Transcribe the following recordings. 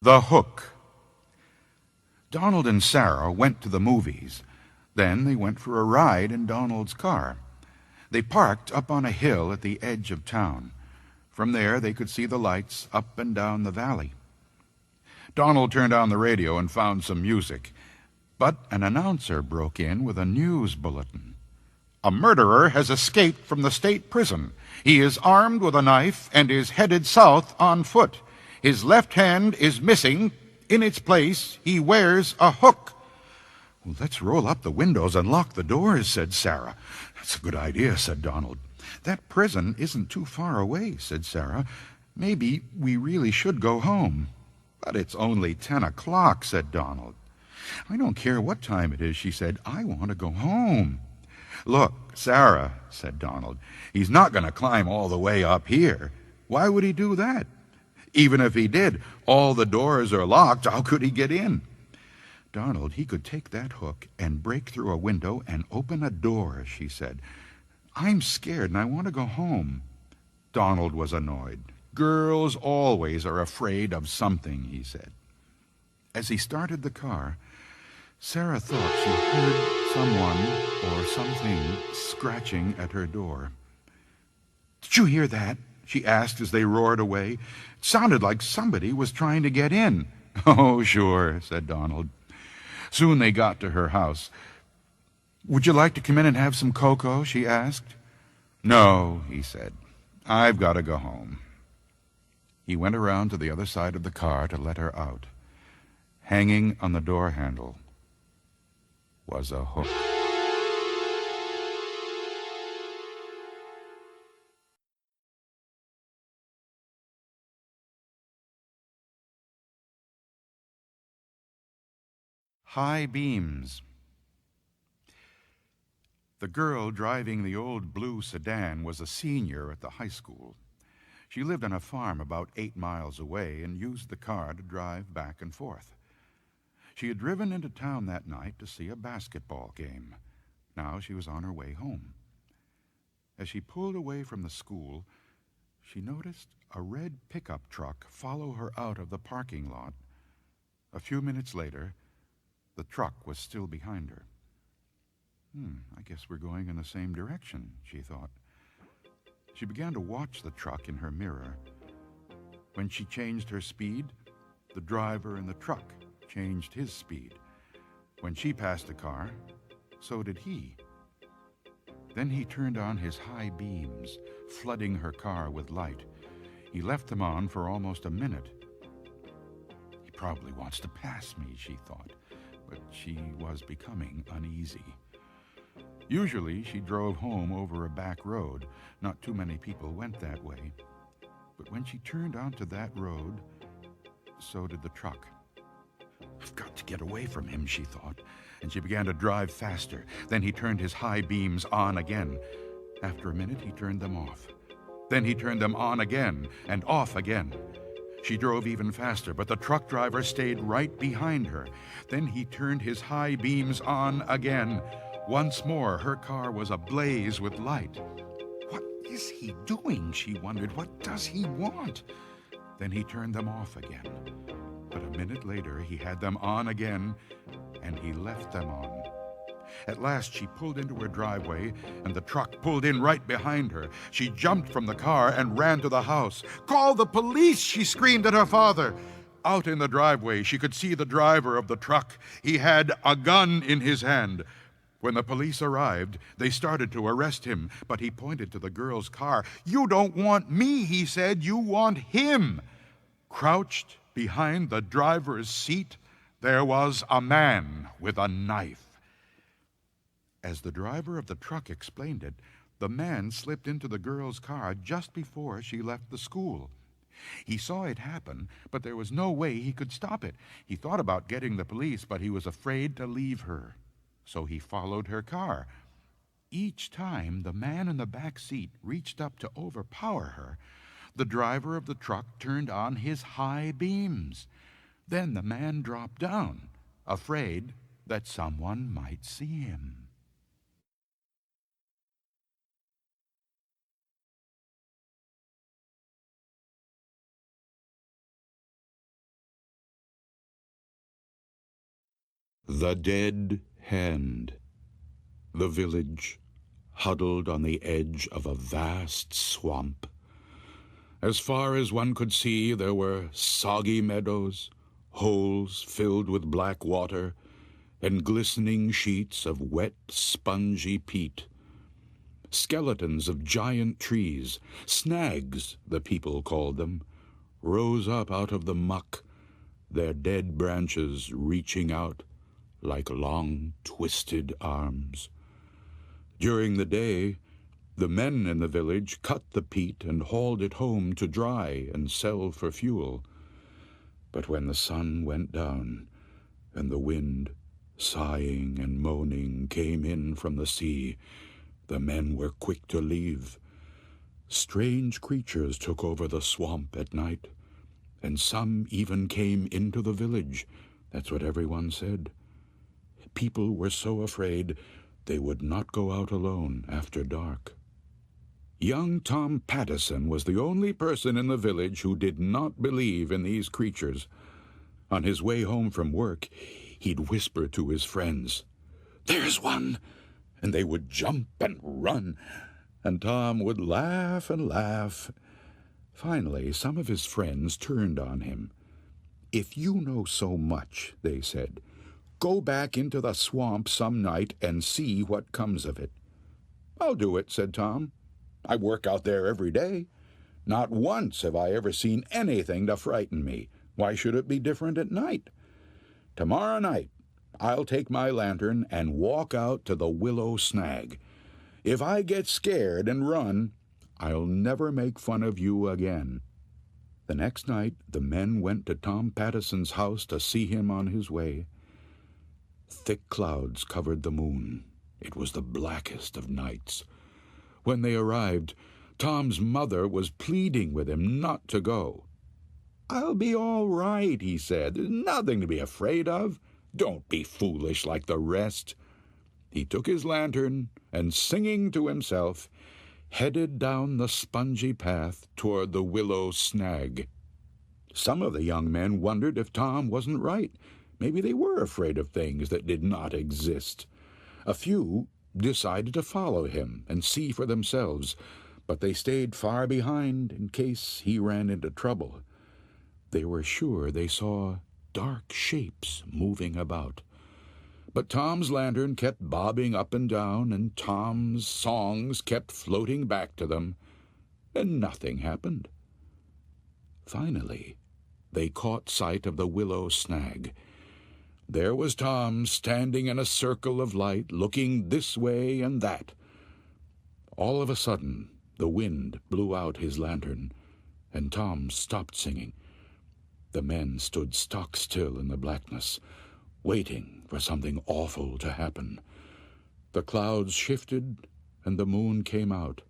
The Hook. Donald and Sarah went to the movies. Then they went for a ride in Donald's car. They parked up on a hill at the edge of town. From there, they could see the lights up and down the valley. Donald turned on the radio and found some music. But an announcer broke in with a news bulletin. A murderer has escaped from the state prison. He is armed with a knife and is headed south on foot. His left hand is missing. In its place, he wears a hook. "Well, let's roll up the windows and lock the doors," said Sarah. "That's a good idea," said Donald. "That prison isn't too far away," said Sarah. "Maybe we really should go home." "But it's only 10 o'clock, said Donald. "I don't care what time it is," she said. "I want to go home." "Look, Sarah," said Donald, "he's not going to climb all the way up here. Why would he do that? Even if he did, all the doors are locked. How could he get in?" "Donald, he could take that hook and break through a window and open a door," she said. "I'm scared and I want to go home." Donald was annoyed. "Girls always are afraid of something," he said. As he started the car, Sarah thought she heard someone or something scratching at her door. "Did you hear that?" she asked as they roared away. "It sounded like somebody was trying to get in." "Oh, sure," said Donald. Soon they got to her house. "Would you like to come in and have some cocoa?" she asked. "No," he said. "I've got to go home." He went around to the other side of the car to let her out. Hanging on the door handle was a hook. High beams. The girl driving the old blue sedan was a senior at the high school. She lived on a farm about 8 miles away and used the car to drive back and forth. She had driven into town that night to see a basketball game. Now she was on her way home. As she pulled away from the school, she noticed a red pickup truck follow her out of the parking lot. A few minutes later, the truck was still behind her. I guess we're going in the same direction, she thought. She began to watch the truck in her mirror. When she changed her speed, the driver in the truck changed his speed. When she passed the car, so did he. Then he turned on his high beams, flooding her car with light. He left them on for almost a minute. He probably wants to pass me, she thought, but she was becoming uneasy. Usually she drove home over a back road. Not too many people went that way. But when she turned onto that road, so did the truck. "I've got to get away from him," she thought, and she began to drive faster. Then he turned his high beams on again. After a minute, he turned them off. Then he turned them on again and off again. She drove even faster, but the truck driver stayed right behind her. Then he turned his high beams on again. Once more, her car was ablaze with light. "What is he doing?" she wondered. "What does he want?" Then he turned them off again. But a minute later, he had them on again, and he left them on. At last, she pulled into her driveway, and the truck pulled in right behind her. She jumped from the car and ran to the house. "Call the police!" she screamed at her father. Out in the driveway, she could see the driver of the truck. He had a gun in his hand. When the police arrived, they started to arrest him, but he pointed to the girl's car. "You don't want me," he said. "You want him." Crouched behind the driver's seat, there was a man with a knife. As the driver of the truck explained it, the man slipped into the girl's car just before she left the school. He saw it happen, but there was no way he could stop it. He thought about getting the police, but he was afraid to leave her. So he followed her car. Each time the man in the back seat reached up to overpower her, the driver of the truck turned on his high beams. Then the man dropped down, afraid that someone might see him. The Dead Hand. The village, huddled on the edge of a vast swamp. As far as one could see, there were soggy meadows, holes filled with black water, and glistening sheets of wet, spongy peat. Skeletons of giant trees, snags, the people called them, rose up out of the muck, their dead branches reaching out like long, twisted arms. During the day, the men in the village cut the peat and hauled it home to dry and sell for fuel. But when the sun went down and the wind, sighing and moaning, came in from the sea, the men were quick to leave. Strange creatures took over the swamp at night, and some even came into the village. That's what everyone said. People were so afraid they would not go out alone after dark. Young Tom Pattison was the only person in the village who did not believe in these creatures. On his way home from work, he'd whisper to his friends, "There's one!" And they would jump and run, and Tom would laugh and laugh. Finally, some of his friends turned on him. "If you know so much," they said, "go back into the swamp some night and see what comes of it." "I'll do it," said Tom. "I work out there every day. Not once have I ever seen anything to frighten me. Why should it be different at night? Tomorrow night, I'll take my lantern and walk out to the willow snag. If I get scared and run, I'll never make fun of you again." The next night, the men went to Tom Pattison's house to see him on his way. Thick clouds covered the moon. It was the blackest of nights. When they arrived, Tom's mother was pleading with him not to go. "I'll be all right," he said. "There's nothing to be afraid of. Don't be foolish like the rest." He took his lantern and, singing to himself, headed down the spongy path toward the willow snag. Some of the young men wondered if Tom wasn't right. Maybe they were afraid of things that did not exist. A few decided to follow him and see for themselves, but they stayed far behind in case he ran into trouble. They were sure they saw dark shapes moving about. But Tom's lantern kept bobbing up and down, and Tom's songs kept floating back to them, and nothing happened. Finally, they caught sight of the willow snag. There was Tom standing in a circle of light, looking this way and that. All of a sudden, the wind blew out his lantern, and Tom stopped singing. The men stood stock still in the blackness, waiting for something awful to happen. The clouds shifted, and the moon came out.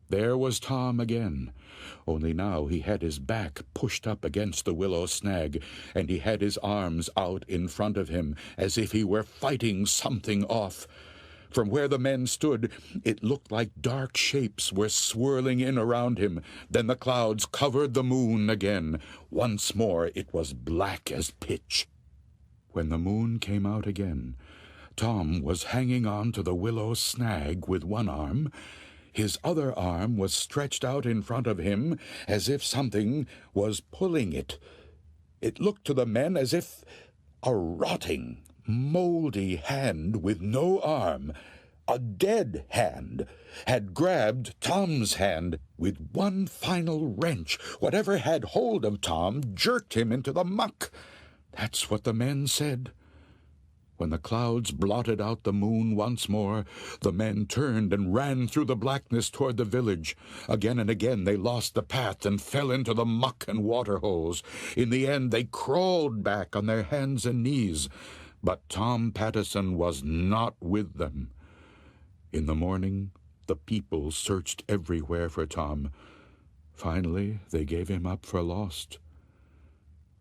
There was Tom again, only now he had his back pushed up against the willow snag, and he had his arms out in front of him, as if he were fighting something off. From where the men stood, it looked like dark shapes were swirling in around him. Then the clouds covered the moon again. Once more it was black as pitch. When the moon came out again, Tom was hanging on to the willow snag with one arm. His other arm was stretched out in front of him, as if something was pulling it. It looked to the men as if a rotting, moldy hand with no arm, a dead hand, had grabbed Tom's hand. With one final wrench, whatever had hold of Tom jerked him into the muck. That's what the men said. When the clouds blotted out the moon once more, the men turned and ran through the blackness toward the village. Again and again they lost the path and fell into the muck and water holes. In the end they crawled back on their hands and knees. But Tom Pattison was not with them. In the morning, the people searched everywhere for Tom. Finally, they gave him up for lost.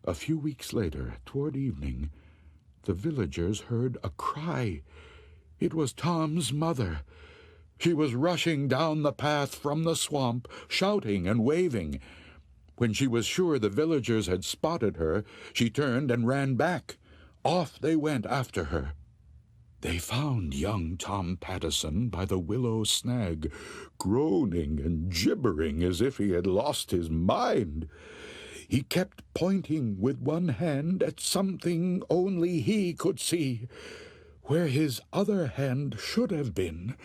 A few weeks later, toward evening, the villagers heard a cry. It was Tom's mother. She was rushing down the path from the swamp, shouting and waving. When she was sure the villagers had spotted her, she turned and ran back. Off they went after her. They found young Tom Pattison by the willow snag, groaning and gibbering as if he had lost his mind. He kept pointing with one hand at something only he could see. Where his other hand should have been,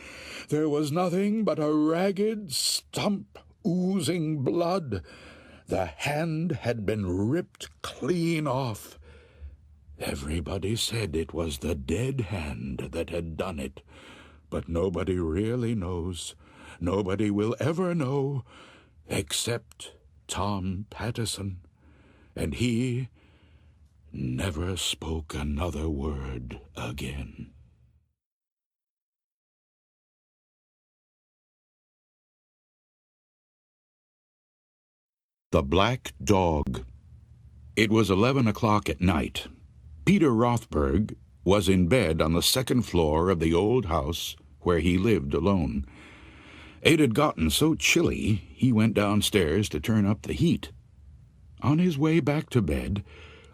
there was nothing but a ragged stump oozing blood. The hand had been ripped clean off. Everybody said it was the dead hand that had done it, but nobody really knows. Nobody will ever know, except Tom Pattison, and he never spoke another word again. The Black Dog. It was 11 o'clock at night. Peter Rothberg was in bed on the second floor of the old house where he lived alone. It had gotten so chilly, he went downstairs to turn up the heat. On his way back to bed,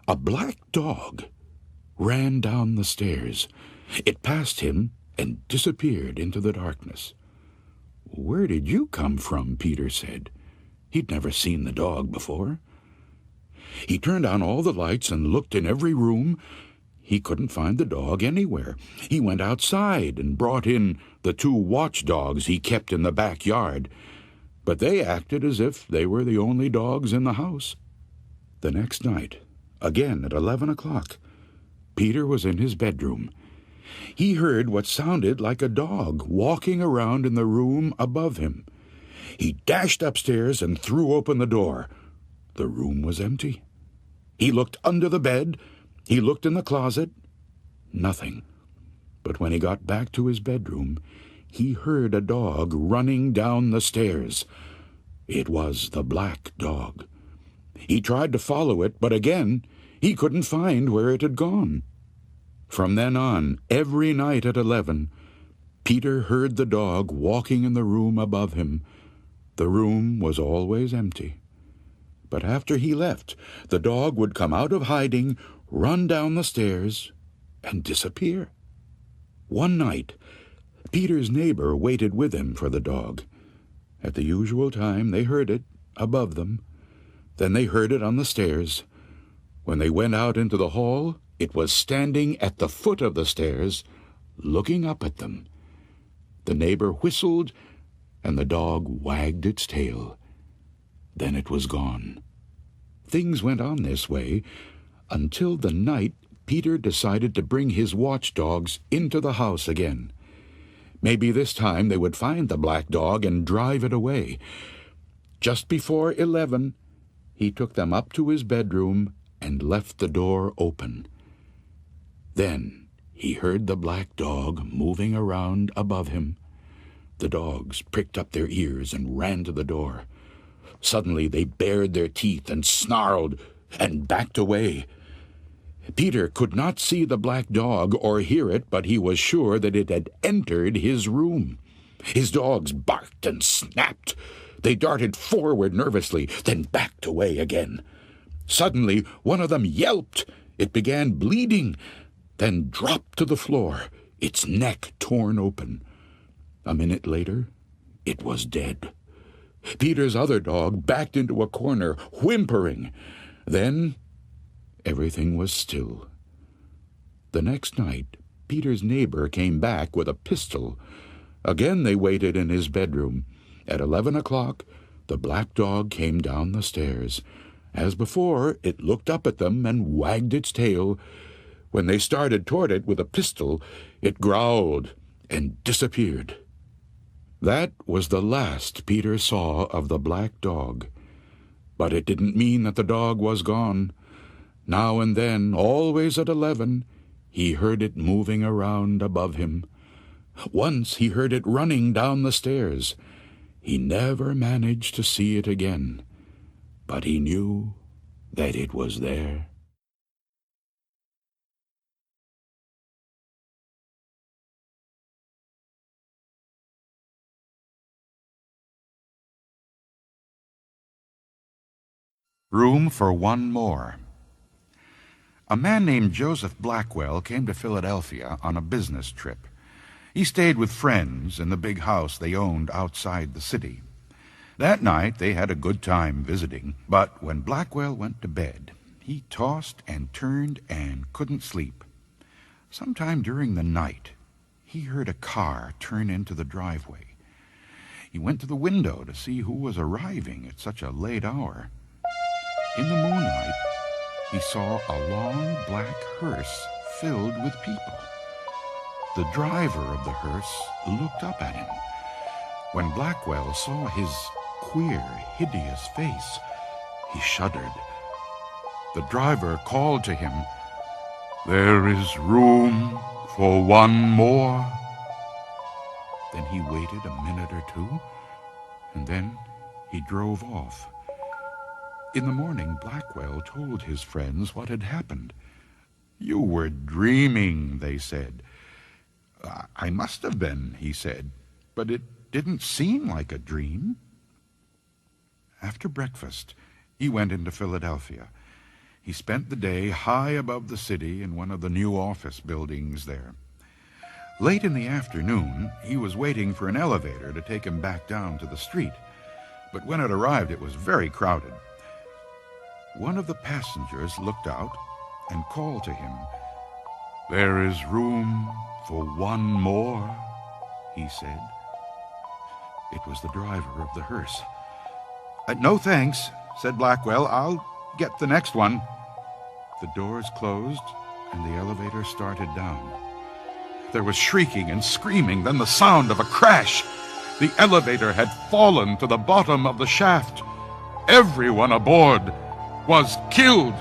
a black dog ran down the stairs. It passed him and disappeared into the darkness. "Where did you come from?" Peter said. He'd never seen the dog before. He turned on all the lights and looked in every room. He couldn't find the dog anywhere. He went outside and brought in the 2 watchdogs he kept in the backyard, but they acted as if they were the only dogs in the house. The next night, again at 11 o'clock, Peter was in his bedroom. He heard what sounded like a dog walking around in the room above him. He dashed upstairs and threw open the door. The room was empty. He looked under the bed. He looked in the closet. Nothing. But when he got back to his bedroom, he heard a dog running down the stairs. It was the black dog. He tried to follow it, but again, he couldn't find where it had gone. From then on, every night at 11, Peter heard the dog walking in the room above him. The room was always empty. But after he left, the dog would come out of hiding, run down the stairs, and disappear. One night, Peter's neighbor waited with him for the dog. At the usual time, they heard it above them. Then they heard it on the stairs. When they went out into the hall, it was standing at the foot of the stairs, looking up at them. The neighbor whistled, and the dog wagged its tail. Then it was gone. Things went on this way until the night Peter decided to bring his watchdogs into the house again. Maybe this time they would find the black dog and drive it away. Just before 11, he took them up to his bedroom and left the door open. Then he heard the black dog moving around above him. The dogs pricked up their ears and ran to the door. Suddenly they bared their teeth and snarled and backed away. Peter could not see the black dog or hear it, but he was sure that it had entered his room. His dogs barked and snapped. They darted forward nervously, then backed away again. Suddenly one of them yelped. It began bleeding, then dropped to the floor, its neck torn open. A minute later, it was dead. Peter's other dog backed into a corner, whimpering. Then everything was still. The next night, Peter's neighbor came back with a pistol. Again they waited in his bedroom. At 11 o'clock, the black dog came down the stairs. As before, it looked up at them and wagged its tail. When they started toward it with a pistol, it growled and disappeared. That was the last Peter saw of the black dog. But it didn't mean that the dog was gone. Now and then, always at 11, he heard it moving around above him. Once he heard it running down the stairs. He never managed to see it again, but he knew that it was there. Room for one more. A man named Joseph Blackwell came to Philadelphia on a business trip. He stayed with friends in the big house they owned outside the city. That night they had a good time visiting, but when Blackwell went to bed, he tossed and turned and couldn't sleep. Sometime during the night, he heard a car turn into the driveway. He went to the window to see who was arriving at such a late hour. In the moonlight, he saw a long black hearse filled with people. The driver of the hearse looked up at him. When Blackwell saw his queer, hideous face, he shuddered. The driver called to him, "There is room for one more." Then he waited a minute or two, and then he drove off. In the morning, Blackwell told his friends what had happened. "You were dreaming," they said. "I must have been," he said, "but it didn't seem like a dream." After breakfast, he went into Philadelphia. He spent the day high above the city in one of the new office buildings there. Late in the afternoon, he was waiting for an elevator to take him back down to the street. But when it arrived, it was very crowded. One of the passengers looked out and called to him. "There is room for one more," he said. It was the driver of the hearse. "No thanks," said Blackwell. "I'll get the next one." The doors closed and the elevator started down. There was shrieking and screaming, then the sound of a crash. The elevator had fallen to the bottom of the shaft. Everyone aboard was killed.